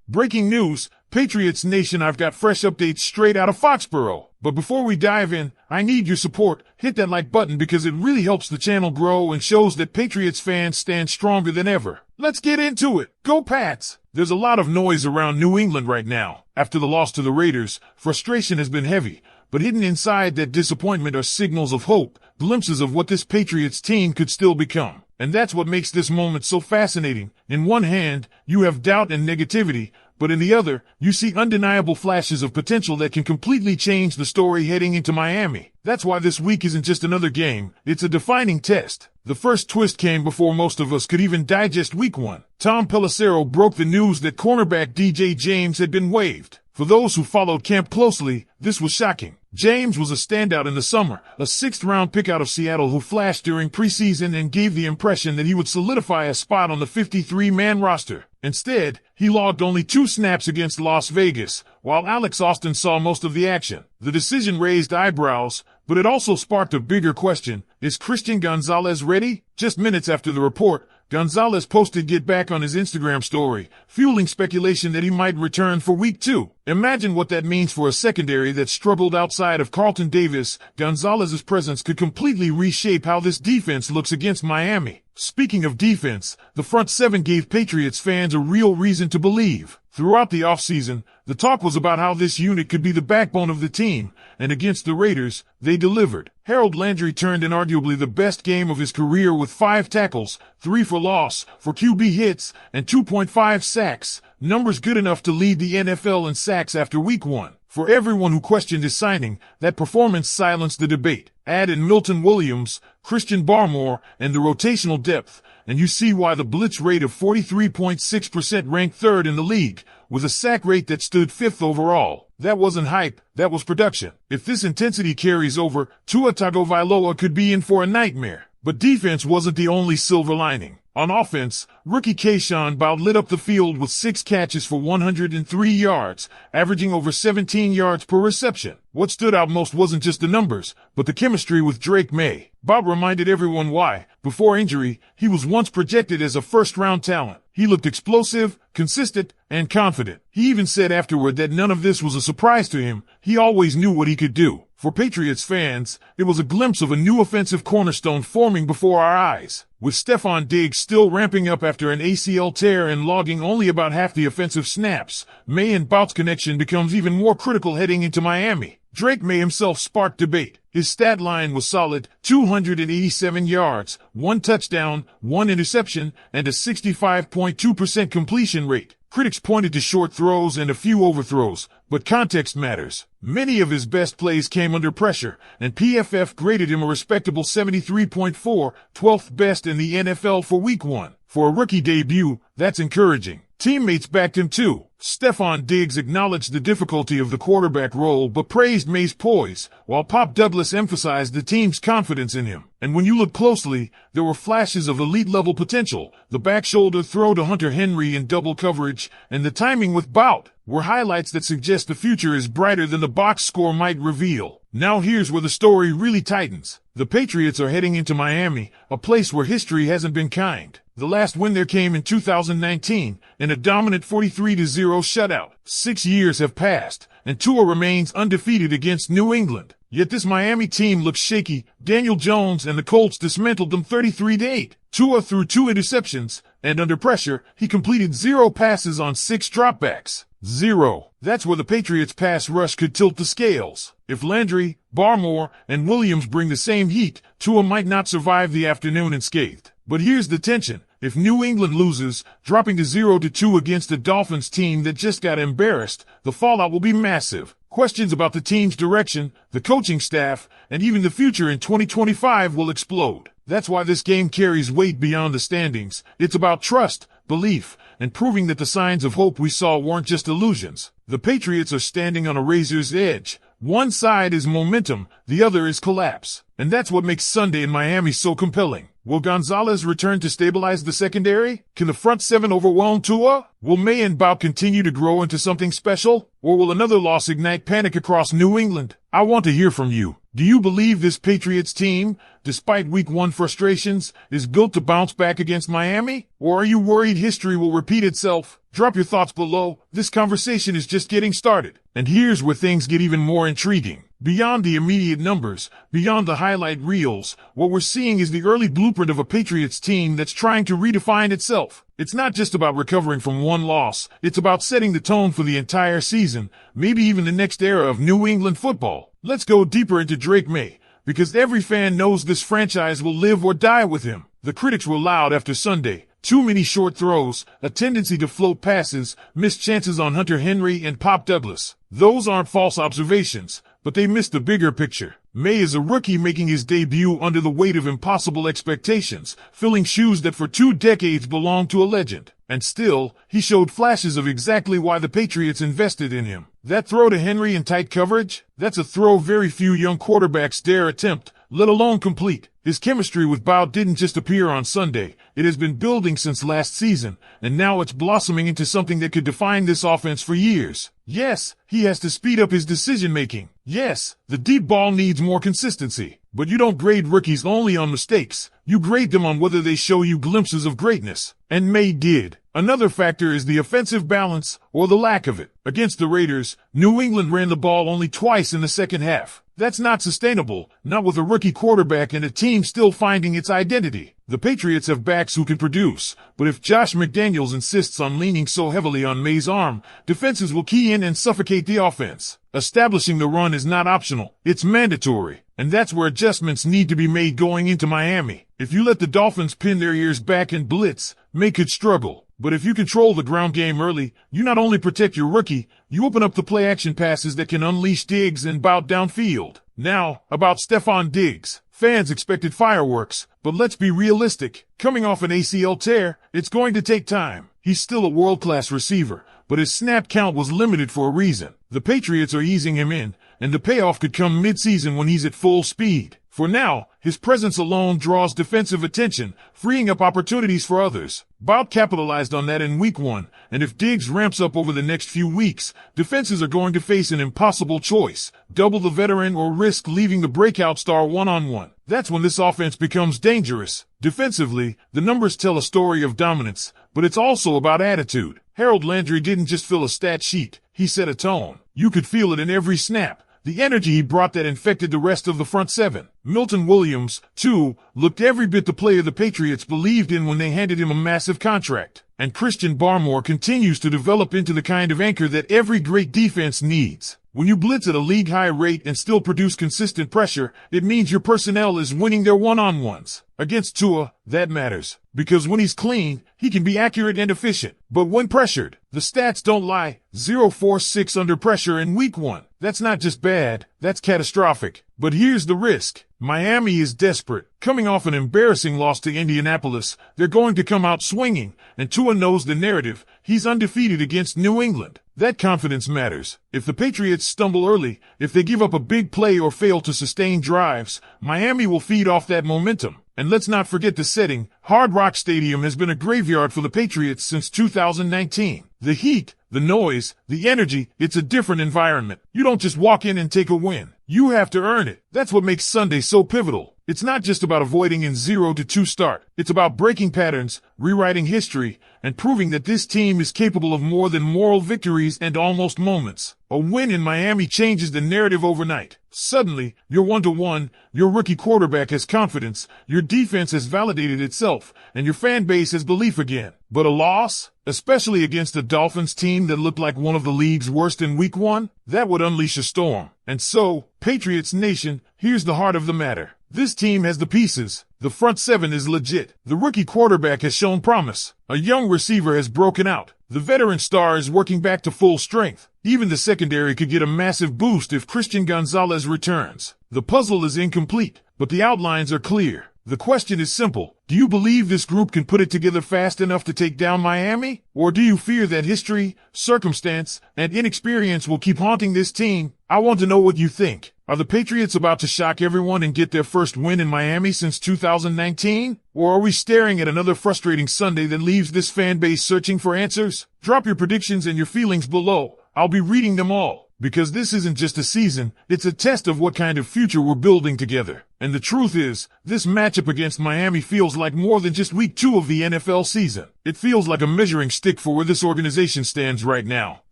Breaking news, Patriots Nation, I've got fresh updates straight out of Foxborough. But before we dive in, I need your support. Hit that like button because it really helps the channel grow and shows that Patriots fans stand stronger than ever. Let's get into it. Go Pats! There's a lot of noise around New England right now. After the loss to the Raiders, frustration has been heavy. But hidden inside that disappointment are signals of hope, glimpses of what this Patriots team could still become. And that's what makes this moment so fascinating. In one hand, you have doubt and negativity, but in the other, you see undeniable flashes of potential that can completely change the story heading into Miami. That's why this week isn't just another game, it's a defining test. The first twist came before most of us could even digest week one. Tom Pelissero broke the news that cornerback DJ James had been waived. For those who followed camp closely, this was shocking. James was a standout in the summer, a sixth-round pick out of Seattle who flashed during preseason and gave the impression that he would solidify a spot on the 53-man roster. Instead, he logged only 2 snaps against Las Vegas, while Alex Austin saw most of the action. The decision raised eyebrows, but it also sparked a bigger question. Is Christian Gonzalez ready? Just minutes after the report, Gonzalez posted "Get Back" on his Instagram story, fueling speculation that he might return for week 2. Imagine what that means for a secondary that struggled outside of Carlton Davis. Gonzalez's presence could completely reshape how this defense looks against Miami. Speaking of defense, the front seven gave Patriots fans a real reason to believe. Throughout the offseason, the talk was about how this unit could be the backbone of the team, and against the Raiders, they delivered. Harold Landry turned in arguably the best game of his career with 5 tackles, 3 for loss, 4 QB hits, and 2.5 sacks, numbers good enough to lead the NFL in sacks after week 1. For everyone who questioned his signing, that performance silenced the debate. Add in Milton Williams, Christian Barmore, and the rotational depth, and you see why the blitz rate of 43.6% ranked 3rd in the league, with a sack rate that stood 5th overall. That wasn't hype, that was production. If this intensity carries over, Tua Tagovailoa could be in for a nightmare. But defense wasn't the only silver lining. On offense, rookie Kayshon Boutte lit up the field with 6 catches for 103 yards, averaging over 17 yards per reception. What stood out most wasn't just the numbers, but the chemistry with Drake Maye. Boutte reminded everyone why, before injury, he was once projected as a first-round talent. He looked explosive, consistent, and confident. He even said afterward that none of this was a surprise to him. He always knew what he could do. For Patriots fans, it was a glimpse of a new offensive cornerstone forming before our eyes. With Stefon Diggs still ramping up after an ACL tear and logging only about half the offensive snaps, Maye and Boutte's connection becomes even more critical heading into Miami. Drake Maye himself sparked debate. His stat line was solid: 287 yards, 1 touchdown, 1 interception, and a 65.2% completion rate. Critics pointed to short throws and a few overthrows, but context matters. Many of his best plays came under pressure, and PFF graded him a respectable 73.4, 12th best in the NFL for week 1. For a rookie debut, that's encouraging. Teammates backed him too. Stefon Diggs acknowledged the difficulty of the quarterback role but praised Maye's poise, while Pop Douglas emphasized the team's confidence in him. And when you look closely, there were flashes of elite-level potential. The back shoulder throw to Hunter Henry in double coverage, and the timing with Boutte were highlights that suggest the future is brighter than the box score might reveal. Now here's where the story really tightens. The Patriots are heading into Miami, a place where history hasn't been kind. The last win there came in 2019, in a dominant 43-0 shutout. 6 years have passed, and Tua remains undefeated against New England. Yet this Miami team looks shaky. Daniel Jones and the Colts dismantled them 33-8. Tua threw 2 interceptions, and under pressure, he completed 0 passes on 6 dropbacks. 0. That's where the Patriots' pass rush could tilt the scales. If Landry, Barmore, and Williams bring the same heat, Tua might not survive the afternoon unscathed. But here's the tension. If New England loses, dropping to 0-2 against a Dolphins team that just got embarrassed, the fallout will be massive. Questions about the team's direction, the coaching staff, and even the future in 2025 will explode. That's why this game carries weight beyond the standings. It's about trust, belief, and proving that the signs of hope we saw weren't just illusions. The Patriots are standing on a razor's edge. One side is momentum, the other is collapse. And that's what makes Sunday in Miami so compelling. Will Gonzalez return to stabilize the secondary? Can the front seven overwhelm Tua? Will Maye and Boutte continue to grow into something special? Or will another loss ignite panic across New England? I want to hear from you. Do you believe this Patriots team, despite week 1 frustrations, is built to bounce back against Miami? Or are you worried history will repeat itself? Drop your thoughts below. This conversation is just getting started. And here's where things get even more intriguing. Beyond the immediate numbers, beyond the highlight reels, what we're seeing is the early blueprint of a Patriots team that's trying to redefine itself. It's not just about recovering from one loss. It's about setting the tone for the entire season, maybe even the next era of New England football. Let's go deeper into Jerod Mayo, because every fan knows this franchise will live or die with him. The critics were loud after Sunday. Too many short throws, a tendency to float passes, missed chances on Hunter Henry and Pop Douglas. Those aren't false observations, but they missed the bigger picture. Maye is a rookie making his debut under the weight of impossible expectations, filling shoes that for 2 decades belonged to a legend. And still, he showed flashes of exactly why the Patriots invested in him. That throw to Henry in tight coverage? That's a throw very few young quarterbacks dare attempt, let alone complete. His chemistry with Mayo didn't just appear on Sunday. It has been building since last season, and now it's blossoming into something that could define this offense for years. Yes, he has to speed up his decision-making. Yes, the deep ball needs more consistency. But you don't grade rookies only on mistakes. You grade them on whether they show you glimpses of greatness. And Maye did. Another factor is the offensive balance, or the lack of it. Against the Raiders, New England ran the ball only twice in the second half. That's not sustainable, not with a rookie quarterback and a team still finding its identity. The Patriots have backs who can produce, but if Josh McDaniels insists on leaning so heavily on Maye's arm, defenses will key in and suffocate the offense. Establishing the run is not optional, it's mandatory. And that's where adjustments need to be made going into Miami. If you let the Dolphins pin their ears back and blitz, Maye could struggle. But if you control the ground game early, you not only protect your rookie, you open up the play-action passes that can unleash Diggs and bout downfield. Now, about Stefon Diggs. Fans expected fireworks, but let's be realistic. Coming off an ACL tear, it's going to take time. He's still a world-class receiver, but his snap count was limited for a reason. The Patriots are easing him in, and the payoff could come mid-season when he's at full speed. For now, his presence alone draws defensive attention, freeing up opportunities for others. Mayo capitalized on that in week 1, and if Diggs ramps up over the next few weeks, defenses are going to face an impossible choice: double the veteran or risk leaving the breakout star one-on-one. That's when this offense becomes dangerous. Defensively, the numbers tell a story of dominance, but it's also about attitude. Harold Landry didn't just fill a stat sheet, he set a tone. You could feel it in every snap. The energy he brought that infected the rest of the front seven. Milton Williams, too, looked every bit the player the Patriots believed in when they handed him a massive contract. And Christian Barmore continues to develop into the kind of anchor that every great defense needs. When you blitz at a league-high rate and still produce consistent pressure, it means your personnel is winning their one-on-ones. Against Tua, that matters. Because when he's clean, he can be accurate and efficient. But when pressured, the stats don't lie. 0-4-6 under pressure in week 1. That's not just bad, that's catastrophic. But here's the risk. Miami is desperate. Coming off an embarrassing loss to Indianapolis, they're going to come out swinging, and Tua knows the narrative. He's undefeated against New England. That confidence matters. If the Patriots stumble early, if they give up a big play or fail to sustain drives, Miami will feed off that momentum. And let's not forget the setting. Hard Rock Stadium has been a graveyard for the Patriots since 2019. The heat, the noise, the energy, it's a different environment. You don't just walk in and take a win. You have to earn it. That's what makes Sunday so pivotal. It's not just about avoiding an 0-2 start. It's about breaking patterns, rewriting history, and proving that this team is capable of more than moral victories and almost moments. A win in Miami changes the narrative overnight. Suddenly, you're 1-1, your rookie quarterback has confidence, your defense has validated itself, and your fan base has belief again. But a loss? Especially against a Dolphins team that looked like one of the league's worst in week 1? That would unleash a storm. And so, Patriots Nation, here's the heart of the matter. This team has the pieces. The front seven is legit. The rookie quarterback has shown promise. A young receiver has broken out. The veteran star is working back to full strength. Even the secondary could get a massive boost if Christian Gonzalez returns. The puzzle is incomplete, but the outlines are clear. The question is simple. Do you believe this group can put it together fast enough to take down Miami? Or do you fear that history, circumstance, and inexperience will keep haunting this team? I want to know what you think. Are the Patriots about to shock everyone and get their first win in Miami since 2019? Or are we staring at another frustrating Sunday that leaves this fan base searching for answers? Drop your predictions and your feelings below. I'll be reading them all. Because this isn't just a season, it's a test of what kind of future we're building together. And the truth is, this matchup against Miami feels like more than just week 2 of the NFL season. It feels like a measuring stick for where this organization stands right now.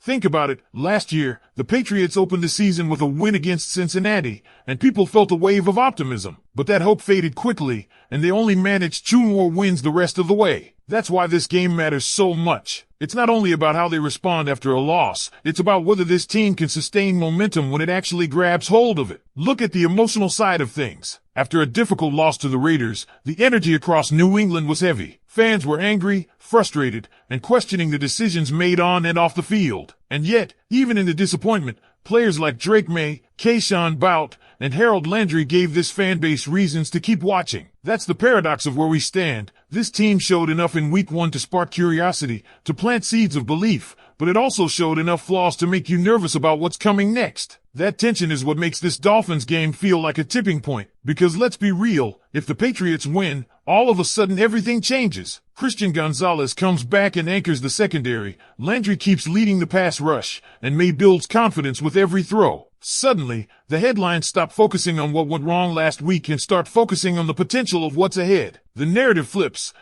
Think about it. Last year, the Patriots opened the season with a win against Cincinnati, and people felt a wave of optimism. But that hope faded quickly, and they only managed 2 more wins the rest of the way. That's why this game matters so much. It's not only about how they respond after a loss, it's about whether this team can sustain momentum when it actually grabs hold of it. Look at the emotional side of things. After a difficult loss to the Raiders, the energy across New England was heavy. Fans were angry, frustrated, and questioning the decisions made on and off the field. And yet, even in the disappointment, players like Maye, Keyshawn Bout, and Harold Landry gave this fan base reasons to keep watching. That's the paradox of where we stand. This team showed enough in week 1 to spark curiosity, to plant seeds of belief, but it also showed enough flaws to make you nervous about what's coming next. That tension is what makes this Dolphins game feel like a tipping point. Because let's be real, if the Patriots win, all of a sudden everything changes. Christian Gonzalez comes back and anchors the secondary, Landry keeps leading the pass rush, and Maye builds confidence with every throw. Suddenly, the headlines stop focusing on what went wrong last week and start focusing on the potential of what's ahead. The narrative flips,